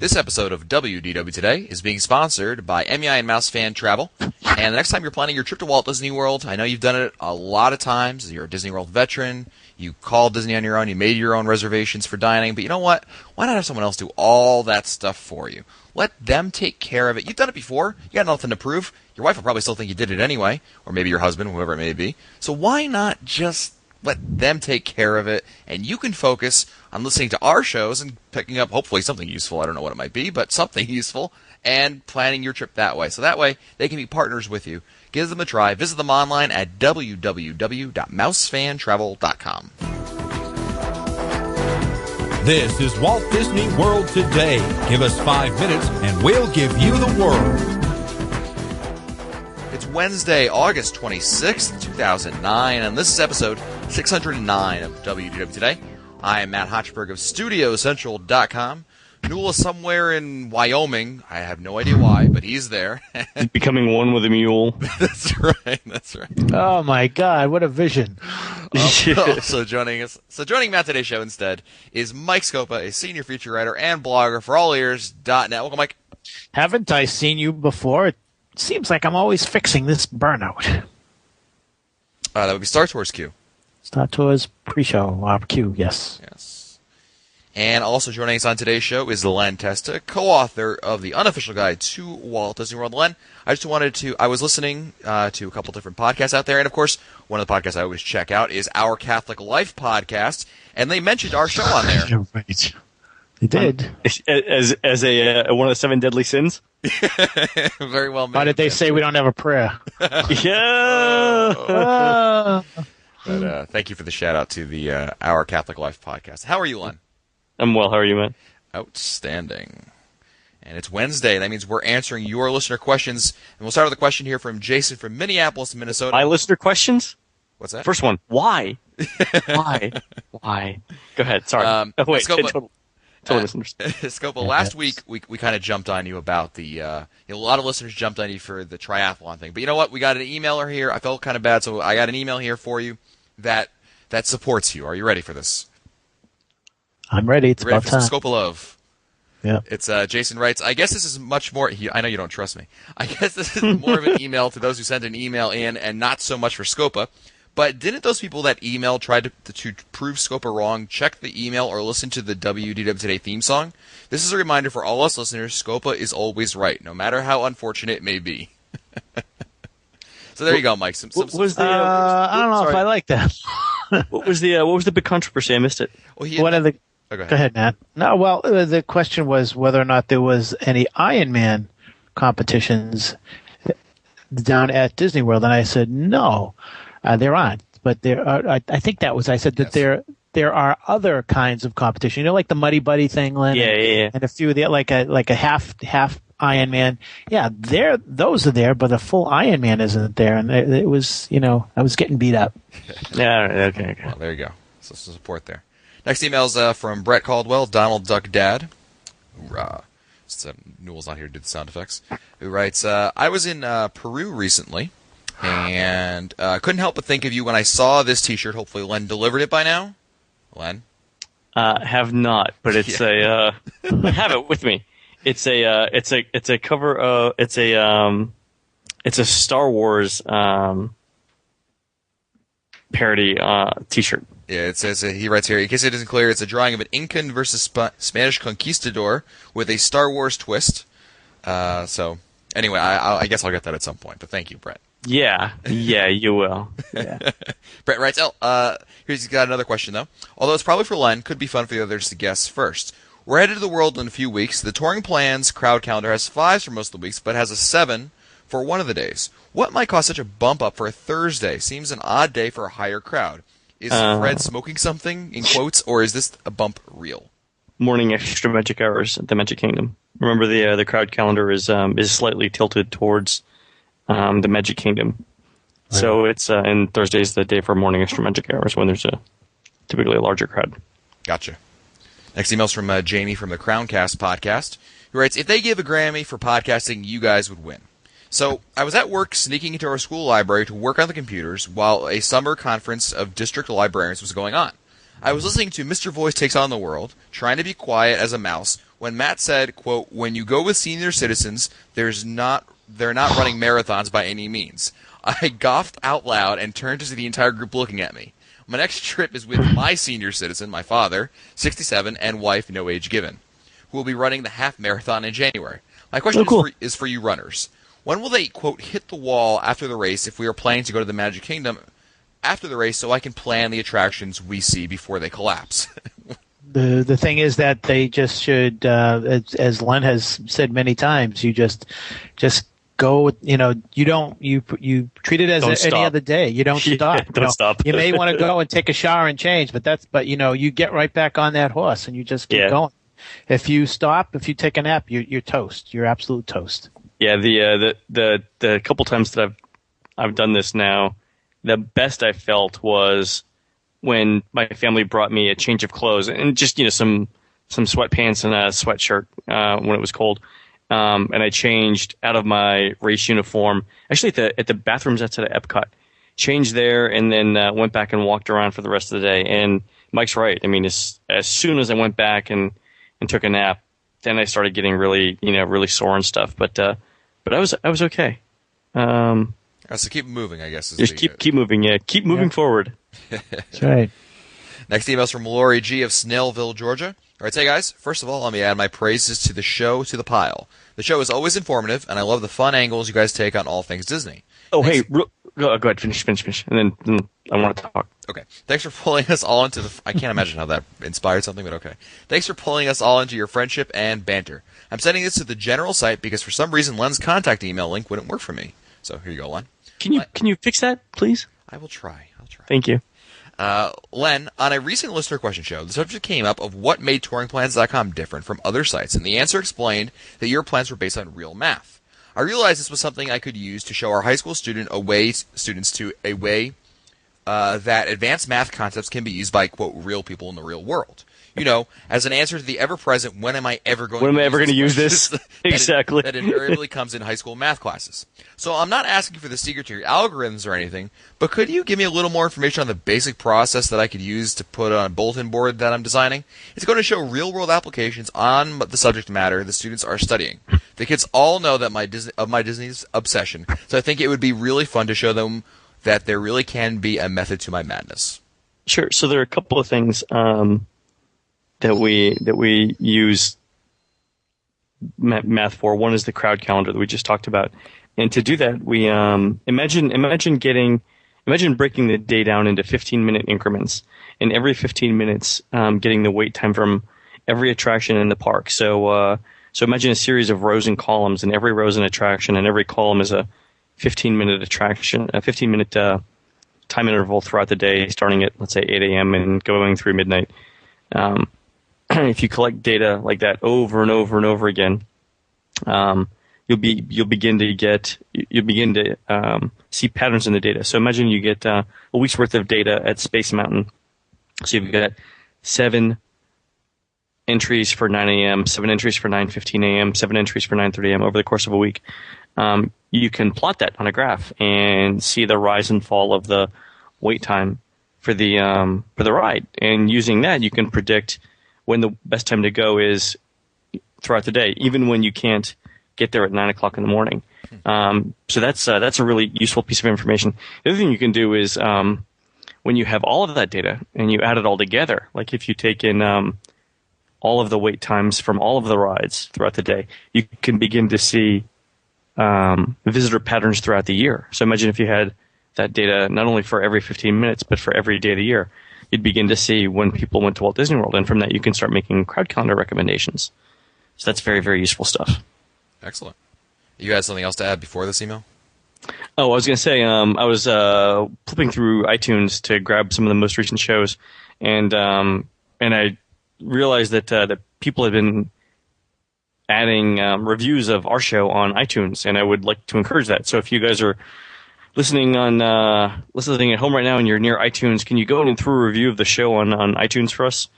This episode of WDW Today is being sponsored by MEI and Mouse Fan Travel. And the next time you're planning your trip to Walt Disney World, I know you've done it a lot of times. You're a Disney World veteran. You called Disney on your own. You made your own reservations for dining. But you know what? Why not have someone else do all that stuff for you? Let them take care of it. You've done it before. You got nothing to prove. Your wife will probably still think you did it anyway. Or maybe your husband, whoever it may be. So why not just let them take care of it, and you can focus on listening to our shows and picking up hopefully something useful. I don't know what it might be, but something useful, and planning your trip that way. So that way, they can be partners with you. Give them a try. Visit them online at www.mousefantravel.com. This is Walt Disney World Today. Give us 5 minutes, and we'll give you the world. It's Wednesday, August 26th, 2009, and this is episode 609 of WDW Today. I am Matt Hochberg of StudioCentral.com. Newell is somewhere in Wyoming. I have no idea why, but he's there. He's becoming one with a mule. That's right. Oh, my God, what a vision. Also joining us, joining Matt today's show instead is Mike Scopa, a senior feature writer and blogger for allears.net. Welcome, Mike. Haven't I seen you before? It seems like I'm always fixing this burnout. That would be Star Tours Q. Star Tours pre-show, Q, yes. Yes. And also joining us on today's show is Len Testa, co-author of the unofficial guide to Walt Disney World. Len, I was listening to a couple different podcasts out there, and of course, one of the podcasts I always check out is Our Catholic Life podcast, and they mentioned our show on there. You're right. They did. As one of the 7 deadly sins? Very well made. Why did they say we don't have a prayer? Yeah. But thank you for the shout-out to the Our Catholic Life podcast. How are you, Len? I'm well. How are you, man? Outstanding. And it's Wednesday. That means we're answering your listener questions. And we'll start with a question here from Jason from Minneapolis, Minnesota. My listener questions? What's that? First one. Why? Why? Go ahead. Sorry. Wait. Scopa, listeners. Scopa, last week we kind of jumped on you about the a lot of listeners jumped on you for the triathlon thing. But you know what? We got an emailer here. I felt kind of bad, so I got an email here for you that supports you. Are you ready for this? I'm ready. It's ready about time. Scopa Love. Yeah. It's Jason writes, I guess this is much more. I know you don't trust me. I guess this is more of an email to those who sent an email in, and not so much for Scopa. But didn't those people that emailed try to prove Scopa wrong check the email or listen to the WDW Today theme song? This is a reminder for all us listeners: Scopa is always right, no matter how unfortunate it may be. So there you go, Mike. I don't know if I like that. What was the big controversy? I missed it. Well, Go ahead, Matt. No, well, the question was whether or not there was any Ironman competitions down at Disney World, and I said no, there aren't. But there are. I think that was. I said that there are other kinds of competition. You know, like the Muddy Buddy thing, Len. Yeah. And a few of the like a half Ironman. Yeah, those are there, but a full Ironman isn't there, and it was, I was getting beat up. Yeah. Okay. Well, there you go. So some support there. Next email is from Brett Caldwell, Donald Duck Dad. Hoorah. Newell's not here to do the sound effects. Who writes, I was in Peru recently, and couldn't help but think of you when I saw this T-shirt. Hopefully Len delivered it by now. Len? Have not, but it's I have it with me. It's a cover. It's a Star Wars parody T-shirt. Yeah, it says, he writes here, in case it isn't clear, it's a drawing of an Incan versus Spanish conquistador with a Star Wars twist. So, anyway, I guess I'll get that at some point, but thank you, Brett. Yeah, you will. Yeah. Brett writes, he's got another question, though. Although it's probably for Len, could be fun for the others to guess first. We're headed to the world in a few weeks. The touring plans crowd calendar has 5s for most of the weeks, but has a 7 for one of the days. What might cause such a bump up for a Thursday? Seems an odd day for a higher crowd. Is Fred smoking something, in quotes, or is this a bump real? Morning extra magic hours at the Magic Kingdom. Remember, the crowd calendar is slightly tilted towards the Magic Kingdom. Right. So it's and Thursday's the day for morning extra magic hours when there's typically a larger crowd. Gotcha. Next email's from Jamie from the Crowncast podcast, who writes, if they give a Grammy for podcasting, you guys would win. So I was at work sneaking into our school library to work on the computers while a summer conference of district librarians was going on. I was listening to Mr. Voice Takes on the World, trying to be quiet as a mouse, when Matt said, quote, "When you go with senior citizens, they're not running marathons by any means." I gawked out loud and turned to see the entire group looking at me. My next trip is with my senior citizen, my father, 67, and wife, no age given, who will be running the half marathon in January. My question is for you runners. When will they, quote, hit the wall after the race if we are planning to go to the Magic Kingdom after the race so I can plan the attractions we see before they collapse? The thing is that they just should, as Len has said many times, you just go. You treat it as any other day. You don't stop. Don't stop. You may want to go and take a shower and change, but you get right back on that horse and you just keep going. If you stop, if you take a nap, you're toast. You're absolute toast. Yeah, the couple times that I've done this now, the best I felt was when my family brought me a change of clothes and just some sweatpants and a sweatshirt when it was cold, and I changed out of my race uniform. Actually, at the bathrooms outside of Epcot, changed there, and then went back and walked around for the rest of the day. And Mike's right. I mean, as soon as I went back and took a nap, then I started getting really sore and stuff. But I was okay. So keep moving, I guess. Just keep moving. Yeah, keep moving forward. That's right. Next email is from Lori G of Snellville, Georgia. All right, hey guys. First of all, let me add my praises to the show to the pile. The show is always informative, and I love the fun angles you guys take on all things Disney. Oh, thanks. Hey, go ahead, finish, and then I want to talk. Okay. Thanks for pulling us all into I can't imagine how that inspired something, but okay. Thanks for pulling us all into your friendship and banter. I'm sending this to the general site because for some reason Len's contact email link wouldn't work for me. So here you go, Len. Can you fix that, please? I will try. Thank you. Len, on a recent listener question show, the subject came up of what made touringplans.com different from other sites, and the answer explained that your plans were based on real math. I realized this was something I could use to show our high school students a way that advanced math concepts can be used by, quote, real people in the real world. As an answer to the ever-present, when am I ever going to use this? Exactly. That invariably comes in high school math classes. So I'm not asking for the secret to your algorithms or anything, but could you give me a little more information on the basic process that I could use to put on a bulletin board that I'm designing? It's going to show real-world applications on the subject matter the students are studying. The kids all know that my Disney's obsession, so I think it would be really fun to show them that there really can be a method to my madness. Sure. So there are a couple of things that we use math for. One is the crowd calendar that we just talked about, and to do that, we imagine breaking the day down into 15-minute increments, and every 15 minutes getting the wait time from every attraction in the park. So imagine a series of rows and columns, and every row is an attraction, and every column is a 15-minute attraction, a 15-minute time interval throughout the day, starting at, let's say, 8 a.m. and going through midnight. If you collect data like that over and over and over again, you'll begin to see patterns in the data. So imagine you get a week's worth of data at Space Mountain. So you've got 7 entries for 9 a.m., 7 entries for 9:15 a.m., 7 entries for 9:30 a.m. over the course of a week. You can plot that on a graph and see the rise and fall of the wait time for the ride. And using that, you can predict when the best time to go is throughout the day, even when you can't get there at 9 o'clock in the morning. So that's a really useful piece of information. The other thing you can do is when you have all of that data and you add it all together, like if you take in all of the wait times from all of the rides throughout the day, you can begin to see visitor patterns throughout the year. So imagine if you had that data not only for every 15 minutes, but for every day of the year, you'd begin to see when people went to Walt Disney World. And from that, you can start making crowd calendar recommendations. So that's very, very useful stuff. Excellent. You had something else to add before this email? Oh, I was going to say, I was flipping through iTunes to grab some of the most recent shows, and I realized that people had been adding reviews of our show on iTunes, and I would like to encourage that. So if you guys are listening at home right now and you're near iTunes, can you go and throw a review of the show on iTunes for us?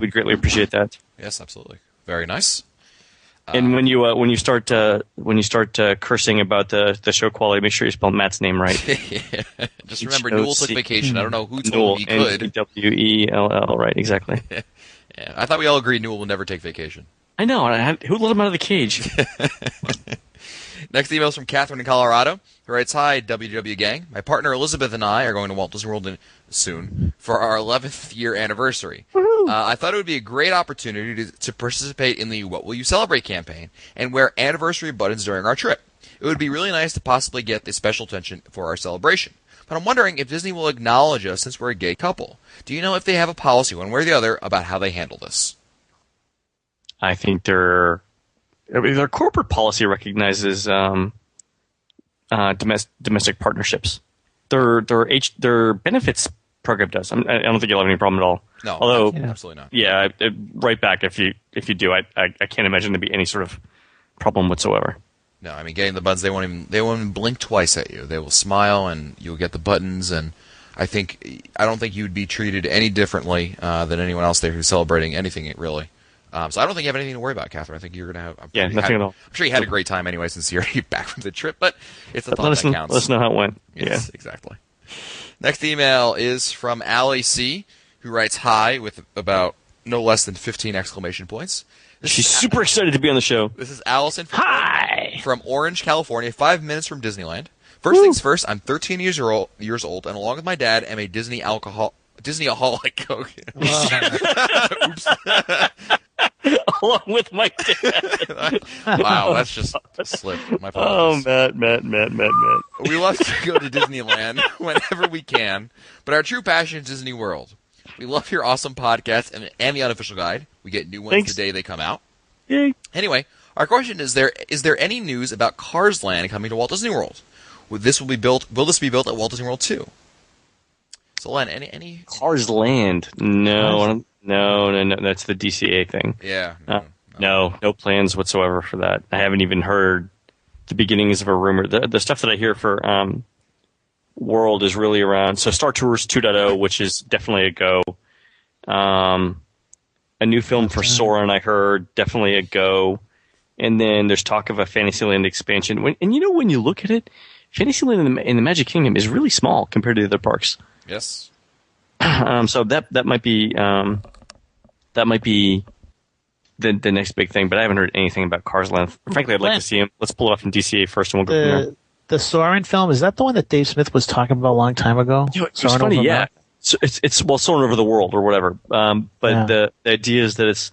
We'd greatly appreciate that. Yes, absolutely. Very nice. And when you start cursing about the show quality, make sure you spell Matt's name right. Yeah. Just remember, Newell took vacation. I don't know who told him he could. Newell, right? Exactly. Yeah, I thought we all agreed Newell will never take vacation. I know. Who let him out of the cage? Next email is from Catherine in Colorado, who writes, "Hi, WW Gang. My partner Elizabeth and I are going to Walt Disney World soon for our 11th year anniversary. I thought it would be a great opportunity to participate in the What Will You Celebrate campaign and wear anniversary buttons during our trip. It would be really nice to possibly get the special attention for our celebration. But I'm wondering if Disney will acknowledge us since we're a gay couple. Do you know if they have a policy one way or the other about how they handle this?" I think their corporate policy recognizes domestic partnerships. Their benefits program does. I don't think you'll have any problem at all. No, although absolutely not. Yeah, right back if you do. I can't imagine there'd be any sort of problem whatsoever. No, I mean, getting the buttons, they won't even blink twice at you. They will smile, and you'll get the buttons. And I don't think you'd be treated any differently than anyone else there who's celebrating anything really. So I don't think you have anything to worry about, Catherine. I think you're going to have. Nothing at all. I'm sure you had a great time anyway since you're back from the trip, but it's the thought that counts. Let us know how it went. Yes, exactly. Next email is from Allie C, who writes hi with about no less than 15 exclamation points. She's super excited to be on the show. This is Allison Hi! from Orange, California, 5 minutes from Disneyland. First things first, I'm 13 years old, and along with my dad, am a Disney-aholic. Oops. Along with my dad. Wow, that's just a slip. My apologies. Matt. We love to go to Disneyland whenever we can, but our true passion is Disney World. We love your awesome podcast and the unofficial guide. We get new ones the day they come out. Yay. Anyway, our question is there any news about Cars Land coming to Walt Disney World? Will this be built at Walt Disney World too? So Len, any Cars Land? No, that's the DCA thing. Yeah. No plans whatsoever for that. I haven't even heard the beginnings of a rumor. The stuff that I hear for World is really around. So Star Tours 2.0, which is definitely a go. A new film for Soarin', I heard, definitely a go. And then there's talk of a Fantasyland expansion. When you look at it, Fantasyland in the Magic Kingdom is really small compared to the other parks. Yes. So that might be the next big thing, but I haven't heard anything about Cars Land. Frankly, I'd like to see him. Let's pull it off from DCA first, and we'll go from there. The Soarin' film, is that the one that Dave Smith was talking about a long time ago? It's funny, yeah. So it's Soarin' Over the World or whatever. But the idea is that it's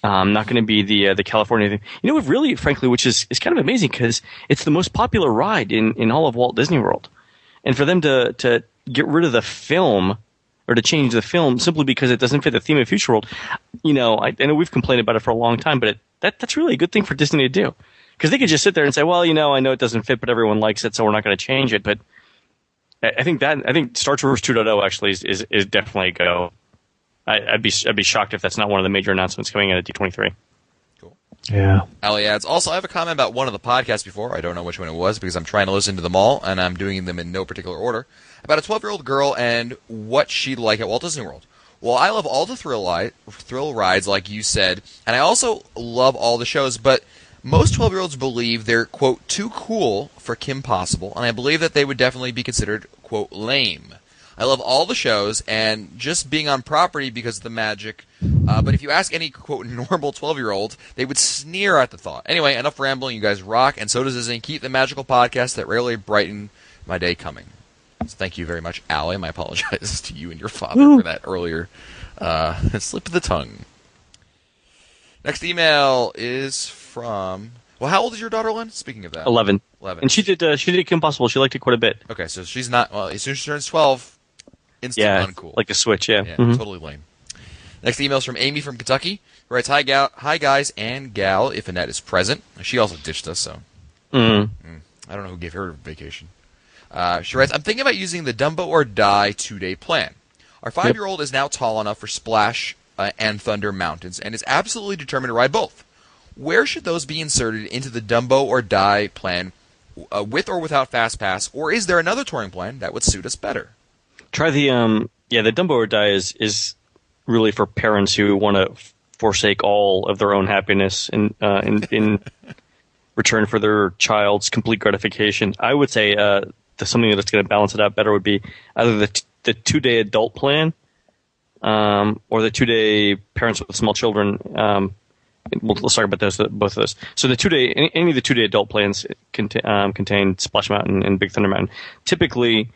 not going to be the California thing. You know what, really, frankly, which is kind of amazing because it's the most popular ride in all of Walt Disney World. And for them to get rid of the film or to change the film simply because it doesn't fit the theme of Future World, I know we've complained about it for a long time, but that's really a good thing for Disney to do. Because they could just sit there and say, well, I know it doesn't fit, but everyone likes it, so we're not going to change it. But I think Star Tours 2.0 actually is definitely a go. I'd be shocked if that's not one of the major announcements coming out at D23. Cool. Yeah. Ali adds, also, I have a comment about one of the podcasts before. I don't know which one it was because I'm trying to listen to them all, and I'm doing them in no particular order. About a 12-year-old girl and what she'd like at Walt Disney World. Well, I love all the thrill rides, like you said, and I also love all the shows, but most 12-year-olds believe they're, quote, too cool for Kim Possible, and I believe that they would definitely be considered, quote, lame. I love all the shows and just being on property because of the magic, but if you ask any, quote, normal 12-year-old, they would sneer at the thought. Anyway, enough rambling. You guys rock, and so does Disney. Keep the magical podcast that rarely brighten my day coming. So thank you very much, Allie. My apologies to you and your father for that earlier slip of the tongue. Next email is from... Well, how old is your daughter, Len? Speaking of that. 11. 11. And she did Kim Possible. She liked it quite a bit. Okay, so she's not... Well, as soon as she turns 12, instant uncool. Like a switch, yeah. Yeah, totally lame. Next email is from Amy from Kentucky, who writes, Hi guys and gal, if Annette is present. She also ditched us, so... I don't know who gave her a vacation. She writes, I'm thinking about using the Dumbo or Die 2-day plan. Our 5-year-old is now tall enough for Splash and Thunder Mountains and is absolutely determined to ride both. Where should those be inserted into the Dumbo or Die plan, with or without Fast Pass, or is there another touring plan that would suit us better? Try the Dumbo or Die is really for parents who want to forsake all of their own happiness in return for their child's complete gratification. I would say something that's going to balance it out better would be either the 2-day adult plan or the 2-day parents with small children. Let's talk about both of those. So the 2-day, any of the 2-day adult plans contain Splash Mountain and Big Thunder Mountain. Typically,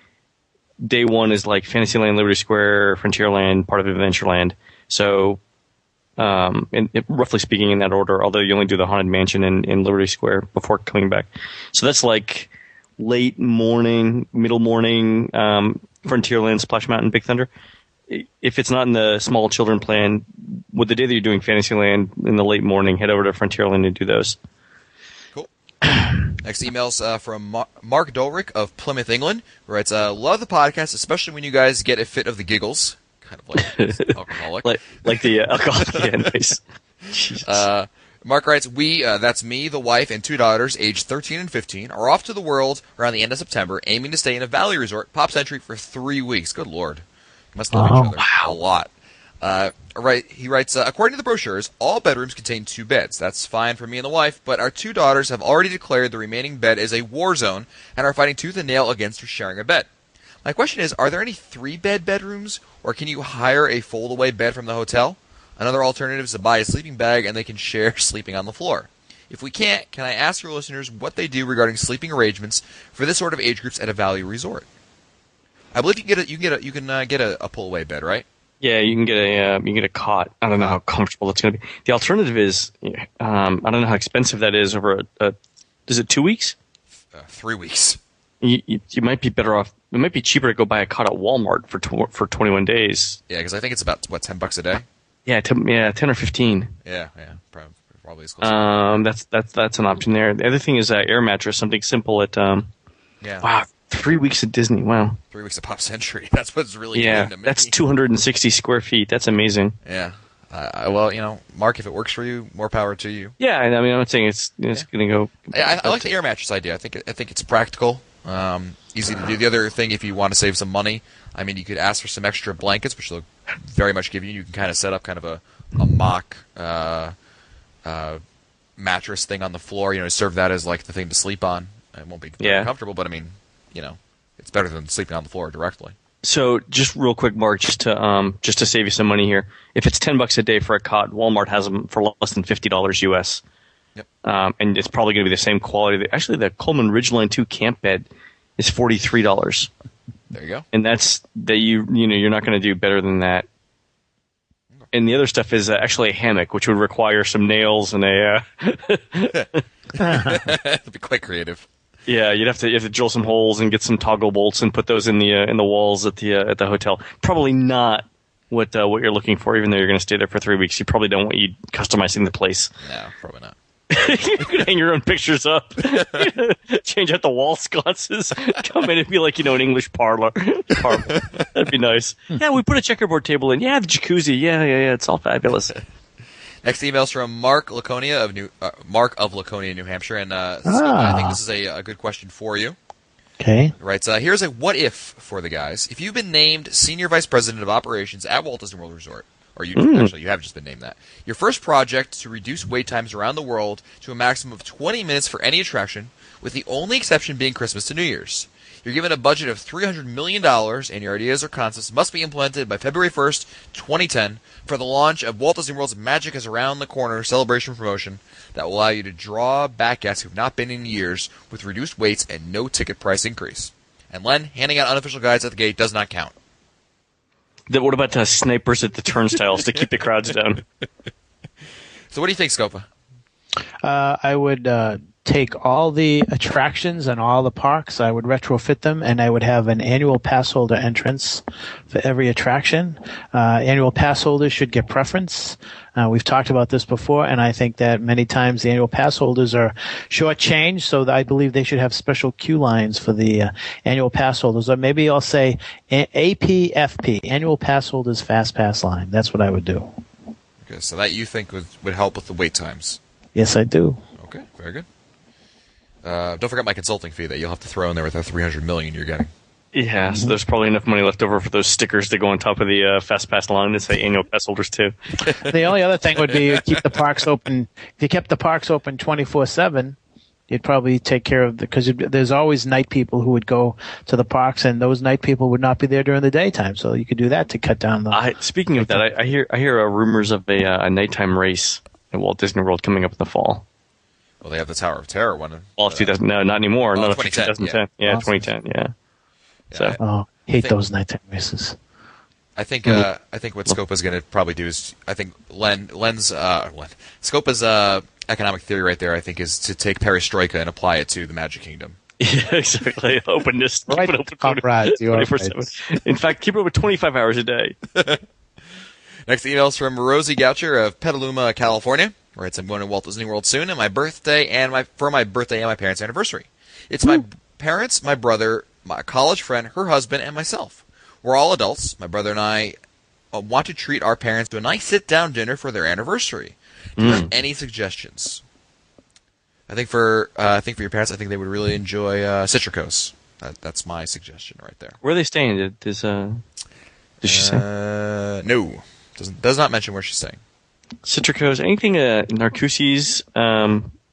day one is like Fantasyland, Liberty Square, Frontierland, part of Adventureland. So, roughly speaking, in that order. Although you only do the Haunted Mansion in Liberty Square before coming back. So that's like late morning, middle morning, Frontierland, Splash Mountain, Big Thunder. If it's not in the small children plan, with the day that you're doing Fantasyland in the late morning, head over to Frontierland and do those. Cool. Next email's from Mark Dolrick of Plymouth, England, who writes, love the podcast, especially when you guys get a fit of the giggles. Kind of like alcoholic. like the alcoholic. Yeah, nice. Jesus. Mark writes, we, that's me, the wife, and 2 daughters, aged 13 and 15, are off to the world around the end of September, aiming to stay in a Valley Resort, Pop Century, for 3 weeks. Good Lord. Must love each other a lot. He writes, according to the brochures, all bedrooms contain 2 beds. That's fine for me and the wife, but our 2 daughters have already declared the remaining bed is a war zone and are fighting tooth and nail against sharing a bed. My question is, are there any 3-bed bedrooms, or can you hire a fold-away bed from the hotel? Another alternative is to buy a sleeping bag and they can share sleeping on the floor. If we can't, can I ask your listeners what they do regarding sleeping arrangements for this sort of age groups at a Valley Resort? I believe you can get a pull-away bed, right? Yeah, you can get a cot. I don't know how comfortable it's going to be. The alternative is, I don't know how expensive that is over is it 2 weeks? 3 weeks. You might be better off. It might be cheaper to go buy a cot at Walmart for 21 days. Yeah, because I think it's about $10 a day. Yeah, 10 or 15. Yeah, probably as close. That's an option there. The other thing is air mattress, something simple at. Yeah. Wow, 3 weeks at Disney. Wow. 3 weeks at Pop Century. That's what's really getting to me. That's 260 square feet. That's amazing. Yeah. Well, Mark, if it works for you, more power to you. Yeah, I mean, I'm not saying it's going to go. I like the air mattress idea. I think it's practical, easy to do. The other thing, if you want to save some money, I mean, you could ask for some extra blankets, which they'll very much give you. You can kind of set up kind of a mock mattress thing on the floor. Serve that as like the thing to sleep on. It won't be very comfortable, but I mean, it's better than sleeping on the floor directly. So just real quick, Mark, just to save you some money here, if it's $10 a day for a cot, Walmart has them for less than $50 US. Yep. And it's probably going to be the same quality. Actually, the Coleman Ridgeline 2 camp bed is $43. There you go. And you're not going to do better than that. And the other stuff is actually a hammock, which would require some nails and a. It'd be quite creative. Yeah, you have to drill some holes and get some toggle bolts and put those in the walls at the hotel. Probably not what you're looking for, even though you're going to stay there for 3 weeks. You probably don't want you customizing the place. No, probably not. You can hang your own pictures up, change out the wall sconces, come in and be like, an English parlor. That'd be nice. Yeah, we put a checkerboard table in. Yeah, the jacuzzi. Yeah, it's all fabulous. Next email's from Mark of Laconia, New Hampshire, and I think this is a good question for you. Okay. Right. Here's a what if for the guys. If you've been named Senior Vice President of Operations at Walt Disney World Resort, or you have just been named that, your first project to reduce wait times around the world to a maximum of 20 minutes for any attraction, with the only exception being Christmas to New Year's. You're given a budget of $300 million, and your ideas or concepts must be implemented by February 1st, 2010, for the launch of Walt Disney World's Magic is Around the Corner celebration promotion that will allow you to draw back guests who've not been in years with reduced waits and no ticket price increase. And Len, handing out unofficial guides at the gate does not count. What about snipers at the turnstiles to keep the crowds down? So what do you think, Scopa? I would take all the attractions and all the parks. I would retrofit them, and I would have an annual pass holder entrance for every attraction. Annual pass holders should get preference. We've talked about this before, and I think that many times the annual pass holders are shortchanged, so I believe they should have special queue lines for the annual pass holders. Or maybe I'll say APFP, Annual Pass Holders Fast Pass Line. That's what I would do. Okay, so that you think would help with the wait times? Yes, I do. Okay, very good. Don't forget my consulting fee that you'll have to throw in there with that $300 million you're getting. Yeah, so there's probably enough money left over for those stickers to go on top of the Fast Pass line that say annual pass holders too. The only other thing would be keep the parks open. If you kept the parks open 24/7, You'd probably take care of because there's always night people who would go to the parks, and those night people would not be there during the daytime. So you could do that to cut down the. Speaking of that, I hear rumors of a nighttime race at Walt Disney World coming up in the fall. Well, they have the Tower of Terror one. Well, 2000, no, not anymore. Oh, No, 2010. 2010. Yeah, 2010. Yeah. Yeah, So. Hate those nighttime races. I think what Scopa's going to probably do is I think Scopa's economic theory right there I think is to take perestroika and apply it to the Magic Kingdom. Yeah, exactly. Openness. Right, Keep it open comrade, you are 24/7. In fact, keep it open 25 hours a day. Next email is from Rosie Goucher of Petaluma, California. Writes, I'm going to Walt Disney World soon, and my birthday and my parents' anniversary. It's my parents, my brother, my college friend, her husband, and myself. We're all adults. My brother and I want to treat our parents to a nice sit-down dinner for their anniversary. Do you have any suggestions? I think for your parents, I think they would really enjoy Citricos. That's my suggestion right there. Where are they staying? Does she say? No, does not mention where she's staying. Citricos. Anything Narcoossee's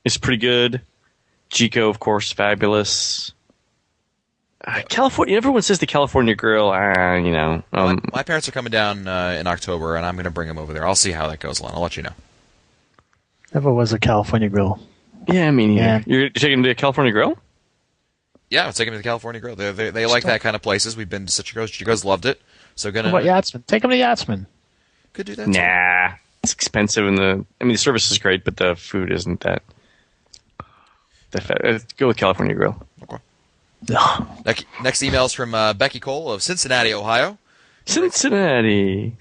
is pretty good. Chico, of course, fabulous. California. Everyone says the California Grill. My parents are coming down in October, and I'm going to bring them over there. I'll see how that goes, Len. I'll let you know. Never was a California Grill. Yeah, I mean, Yeah. You're taking them to the California Grill? Yeah, I'll take them to the California Grill. They like that kind of places. We've been to Citricos. Chico's loved it. So What about Yachtsman? Take them to Yachtsman. Could do that. too. Nah, it's expensive, and the service is great, but the food isn't that. Go with California Grill. Okay. Next email is from Becky Cole of Cincinnati, Ohio. Cincinnati.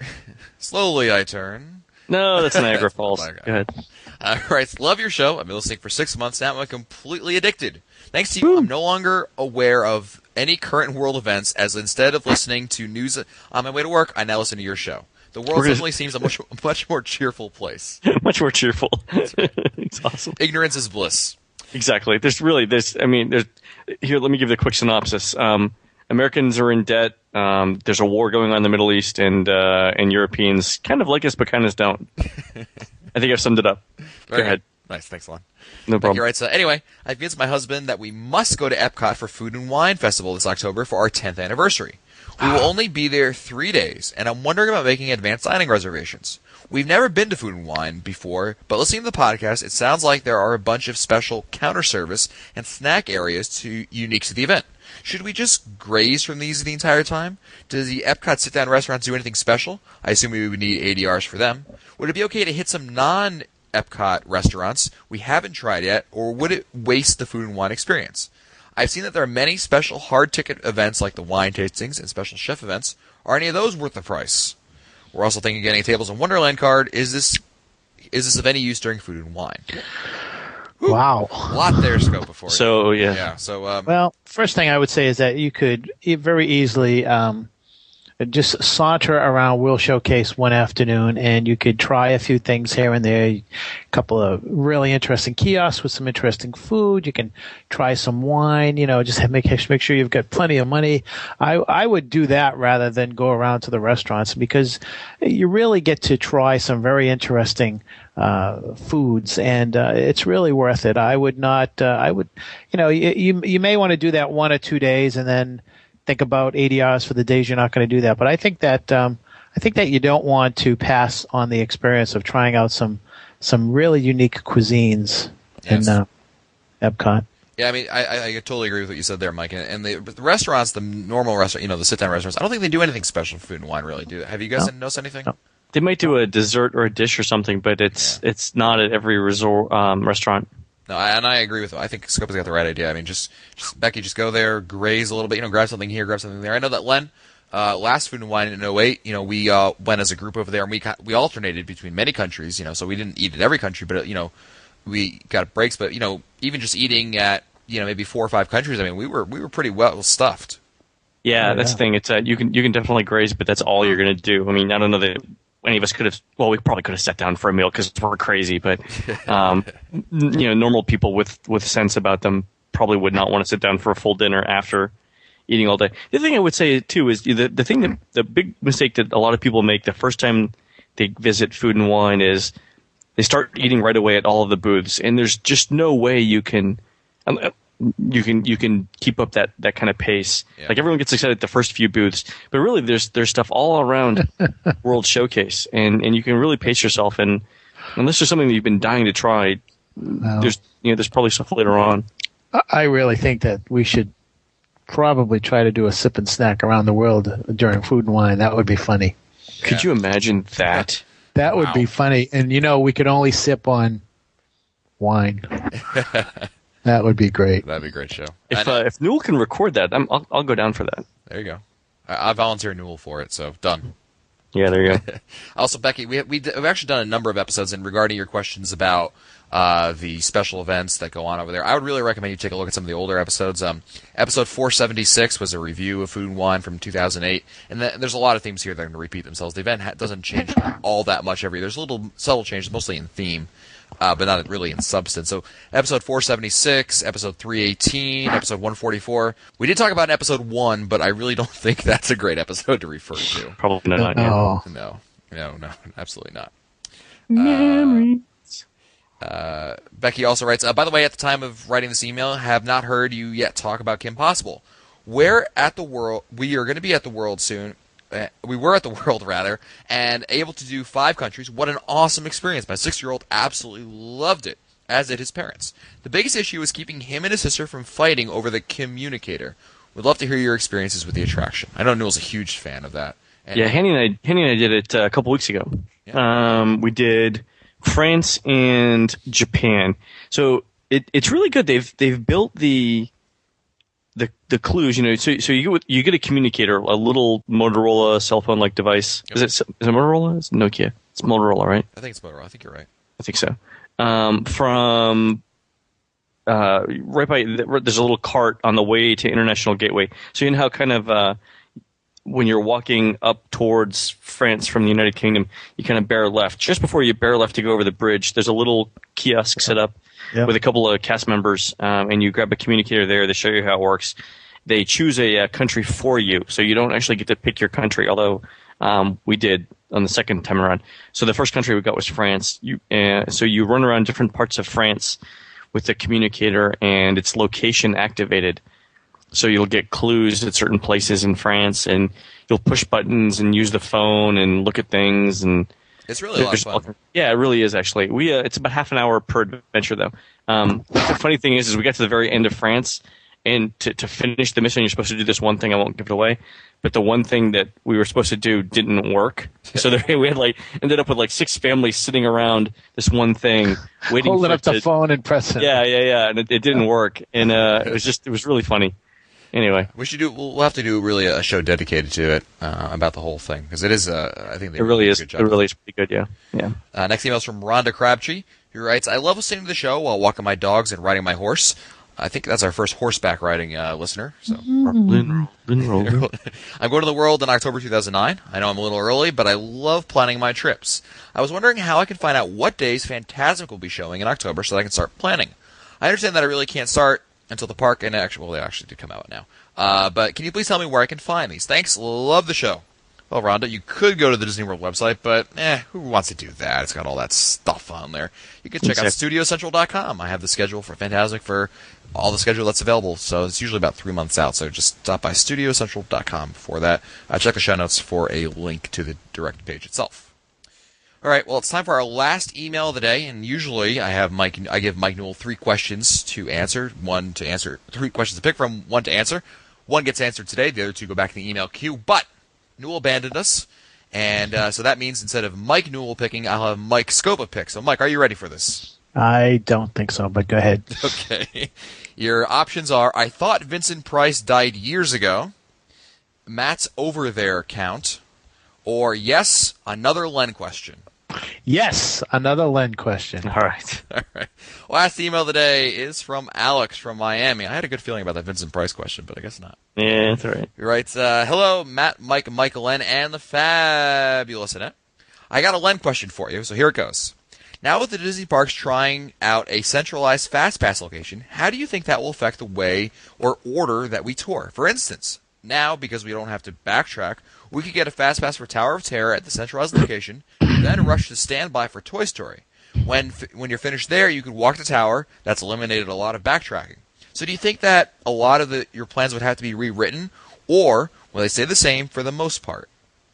Slowly I turn. No, that's Niagara Falls. Okay. Go ahead. Writes, love your show. I've been listening for 6 months now. I'm completely addicted. Thanks to you, I'm no longer aware of any current world events, as instead of listening to news on my way to work, I now listen to your show. The world suddenly seems a much more cheerful place. Much more cheerful. It's awesome. Ignorance is bliss. Exactly. Here, let me give you a quick synopsis. Americans are in debt. There's a war going on in the Middle East, and Europeans kind of like us, but kind of don't. I think I've summed it up. Go ahead. Nice. Thanks, Lon. No problem. Becky writes, anyway, I convinced my husband that we must go to Epcot for Food and Wine Festival this October for our 10th anniversary. We will only be there 3 days, and I'm wondering about making advanced dining reservations. We've never been to Food and Wine before, but listening to the podcast, it sounds like there are a bunch of special counter service and snack areas unique to the event. Should we just graze from these the entire time? Does the Epcot sit-down restaurants do anything special? I assume we would need ADRs for them. Would it be okay to hit some non-Epcot restaurants we haven't tried yet, or would it waste the Food and Wine experience? I've seen that there are many special hard-ticket events like the wine tastings and special chef events. Are any of those worth the price? We're also thinking of getting a Tables in Wonderland card. Is this of any use during Food and Wine? Whew. Wow. A lot there, Scopa, for you. So, yeah. Yeah. So, Well, first thing I would say is that you could very easily just saunter around World Showcase one afternoon, and you could try a few things here and there. A couple of really interesting kiosks with some interesting food. You can try some wine. Just make sure you've got plenty of money. I would do that rather than go around to the restaurants, because you really get to try some very interesting foods, and it's really worth it. I would not. You may want to do that 1 or 2 days, and then think about ADRs for the days you're not going to do that. But I think that you don't want to pass on the experience of trying out some really unique cuisines in Epcot. yeah, I mean, I totally agree with what you said there, Mike. And the restaurants, the normal restaurant, the sit-down restaurants, I don't think they do anything special for Food and Wine, really. Have you guys noticed anything? No. They might do a dessert or a dish or something, but it's not at every resort restaurant. No, and I agree with him. I think Scopa's got the right idea. I mean, just Becky, just go there, graze a little bit, grab something here, grab something there. I know that Len, last Food and Wine in 2008, we went as a group over there, and we alternated between many countries, so we didn't eat at every country, but we got breaks. But even just eating at maybe 4 or 5 countries, I mean, we were pretty well stuffed. Yeah, that's the thing. It's you can definitely graze, but that's all you're going to do. I mean, I don't know that any of us could have. Well, we probably could have sat down for a meal because we're crazy. But normal people with sense about them probably would not want to sit down for a full dinner after eating all day. The other thing I would say too is the big mistake that a lot of people make the first time they visit Food and Wine is they start eating right away at all of the booths, and there's just no way you can you can keep up that kind of pace. Yeah. Like everyone gets excited at the first few booths, but really there's stuff all around World Showcase, and you can really pace yourself. And unless there's something that you've been dying to try, there's probably stuff later on. I really think that we should probably try to do a sip and snack around the world during Food and Wine. That would be funny. Could you imagine that? That would be funny. And, we could only sip on wine. That would be great. That'd be a great show. If Newell can record that, I'll go down for that. There you go. I volunteer Newell for it, so done. Yeah, there you go. Also, Becky, we've actually done a number of episodes in regarding your questions about the special events that go on over there. I would really recommend you take a look at some of the older episodes. Episode 476 was a review of Food and Wine from 2008, and there's a lot of themes here that are going to repeat themselves. The event doesn't change all that much every year. There's little subtle changes, mostly in theme, but not really in substance. So episode 476, episode 318, episode 144. We did talk about in episode 1, but I really don't think that's a great episode to refer to. Probably not. No. No, absolutely not. Memories. Becky also writes, by the way, at the time of writing this email, have not heard you yet talk about Kim Possible. We are going to be at the World soon. We were at the World, rather, and able to do 5 countries. What an awesome experience. My 6-year-old absolutely loved it, as did his parents. The biggest issue was keeping him and his sister from fighting over the communicator. We'd love to hear your experiences with the attraction. I know Newell's a huge fan of that. Yeah, Hanny and I did it a couple weeks ago. Yeah. We did France and Japan. So it's really good. They've built the clues, so you get a communicator, a little Motorola cell phone like device. Yep. Is it Motorola? It's Nokia. It's Motorola, right? I think it's Motorola. I think you're right. I think so. From right by there's a little cart on the way to International Gateway. So you know how kind of when you're walking up towards France from the United Kingdom, you kind of bear left. Just before you bear left to go over the bridge, there's a little kiosk set up with a couple of cast members, and you grab a communicator there. They show you how it works. They choose a country for you, so you don't actually get to pick your country, although we did on the second time around. So the first country we got was France. So you run around different parts of France with the communicator, and it's location activated. So you'll get clues at certain places in France, and you'll push buttons and use the phone and look at things. And It's really a lot of fun. Yeah, it really is actually. It's about half an hour per adventure though. The funny thing is we got to the very end of France, and to finish the mission, you're supposed to do this one thing. I won't give it away, but the one thing that we were supposed to do didn't work. So we had ended up with 6 families sitting around this one thing, waiting Holding for up the phone and pressing. Yeah, and it didn't work, and it was really funny. Anyway, we'll have to do really a show dedicated to it about the whole thing, because it is. I think it really is. A good job. It really is pretty good. Yeah. Next email is from Rhonda Crabtree, who writes, "I love listening to the show while walking my dogs and riding my horse." I think that's our first horseback riding listener. So I'm going to the World in October 2009. I know I'm a little early, but I love planning my trips. I was wondering how I can find out what days Fantasmic will be showing in October so that I can start planning. I understand that I really can't start until the park, and they actually did come out now. But can you please tell me where I can find these? Thanks. Love the show. Well, Rhonda, you could go to the Disney World website, but who wants to do that? It's got all that stuff on there. You can check out StudioCentral.com. I have the schedule for Fantasmic for all the schedule that's available, so it's usually about 3 months out. So just stop by StudioCentral.com for that. Check the show notes for a link to the direct page itself. All right, well, it's time for our last email of the day, and usually I give Mike Newell 3 questions to answer, 3 questions to pick from, 1 to answer. 1 gets answered today, the other 2 go back in the email queue, but Newell abandoned us, and so that means instead of Mike Newell picking, I'll have Mike Scopa pick. So, Mike, are you ready for this? I don't think so, but go ahead. Okay. Your options are, I thought Vincent Price died years ago, Matt's over there count, or yes, another Len question. Yes, another Len question. All right. Last email of the day is from Alex from Miami. I had a good feeling about that Vincent Price question, but I guess not. Yeah, that's all right. He writes, hello, Matt, Mike, Michael, Len, and the fabulous Annette. I got a Len question for you, so here it goes. Now with the Disney parks trying out a centralized FastPass location, how do you think that will affect the way or order that we tour? For instance, now, because we don't have to backtrack, we could get a FastPass for Tower of Terror at the centralized location, then rush to standby for Toy Story. When you're finished there, you could walk the tower. That's eliminated a lot of backtracking. So do you think that a lot of your plans would have to be rewritten, or will they stay the same for the most part?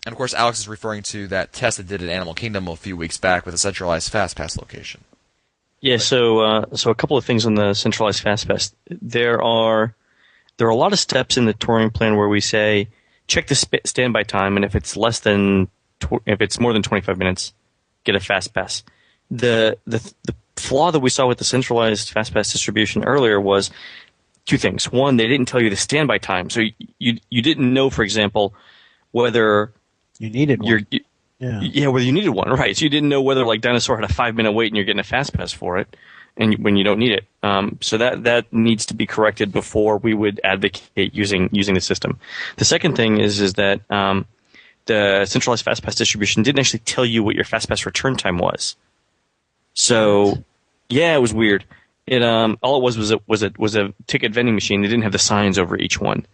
And of course, Alex is referring to that test that did at Animal Kingdom a few weeks back with a centralized FastPass location. Yeah, so a couple of things on the centralized FastPass. There are a lot of steps in the touring plan where we say check the standby time, and if it's more than 25 minutes, get a FastPass. The flaw that we saw with the centralized FastPass distribution earlier was two things. One, they didn't tell you the standby time, so you didn't know, for example, whether you needed one. Whether you needed one, right? So you didn't know whether like Dinosaur had a 5-minute wait and you're getting a FastPass for it, and when you don't need it. So that needs to be corrected before we would advocate using the system. The second thing is that the centralized FastPass distribution didn't actually tell you what your FastPass return time was. So yeah, it was weird. It all it was a ticket vending machine. They didn't have the signs over each one.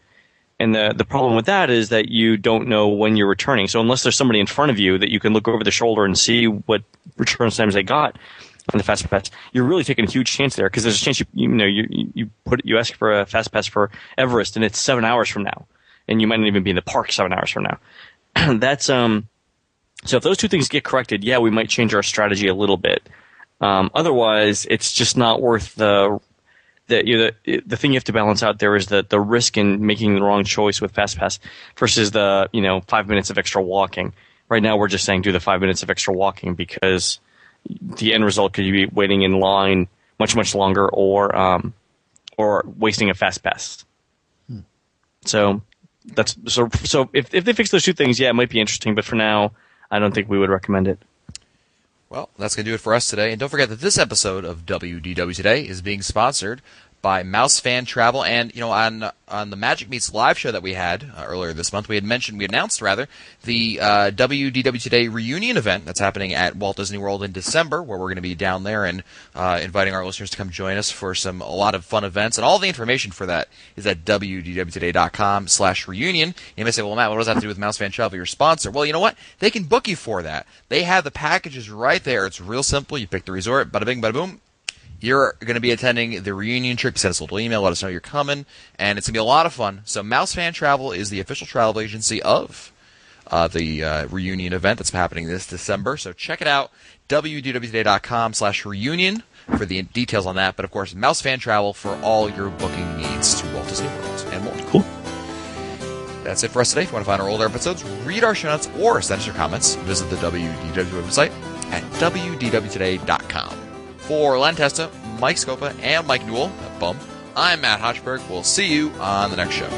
And the problem with that is that you don't know when you're returning. So unless there's somebody in front of you that you can look over the shoulder and see what return times they got on the FastPass, you're really taking a huge chance there, because there's a chance you ask for a FastPass for Everest and it's 7 hours from now, and you might not even be in the park 7 hours from now. That's so if those two things get corrected, yeah, we might change our strategy a little bit. Otherwise, it's just not worth the thing you have to balance out there is the risk in making the wrong choice with FastPass versus the 5 minutes of extra walking. Right now, we're just saying do the 5 minutes of extra walking because the end result could be waiting in line much longer or wasting a FastPass. So if they fix those two things, yeah, it might be interesting. But for now, I don't think we would recommend it. Well, that's going to do it for us today. And don't forget that this episode of WDW Today is being sponsored by Mouse Fan Travel. And, on the Magic Meets live show that we had earlier this month, we announced the WDW Today reunion event that's happening at Walt Disney World in December, where we're going to be down there and inviting our listeners to come join us for a lot of fun events. And all the information for that is at wdwtoday.com/reunion. You may say, well, Matt, what does that have to do with Mouse Fan Travel, your sponsor? Well, you know what? They can book you for that. They have the packages right there. It's real simple. You pick the resort, bada bing, bada boom. You're going to be attending the reunion trip. You send us a little email, let us know you're coming, and it's going to be a lot of fun. So Mouse Fan Travel is the official travel agency of the reunion event that's happening this December. So check it out, wdwtoday.com/reunion for the details on that. But, of course, Mouse Fan Travel for all your booking needs to Walt Disney World and more. Cool. That's it for us today. If you want to find our older episodes, read our show notes, or send us your comments, visit the WDW website at wdwtoday.com. For Len Testa, Mike Scopa, and Mike Newell, I'm Matt Hochberg. We'll see you on the next show.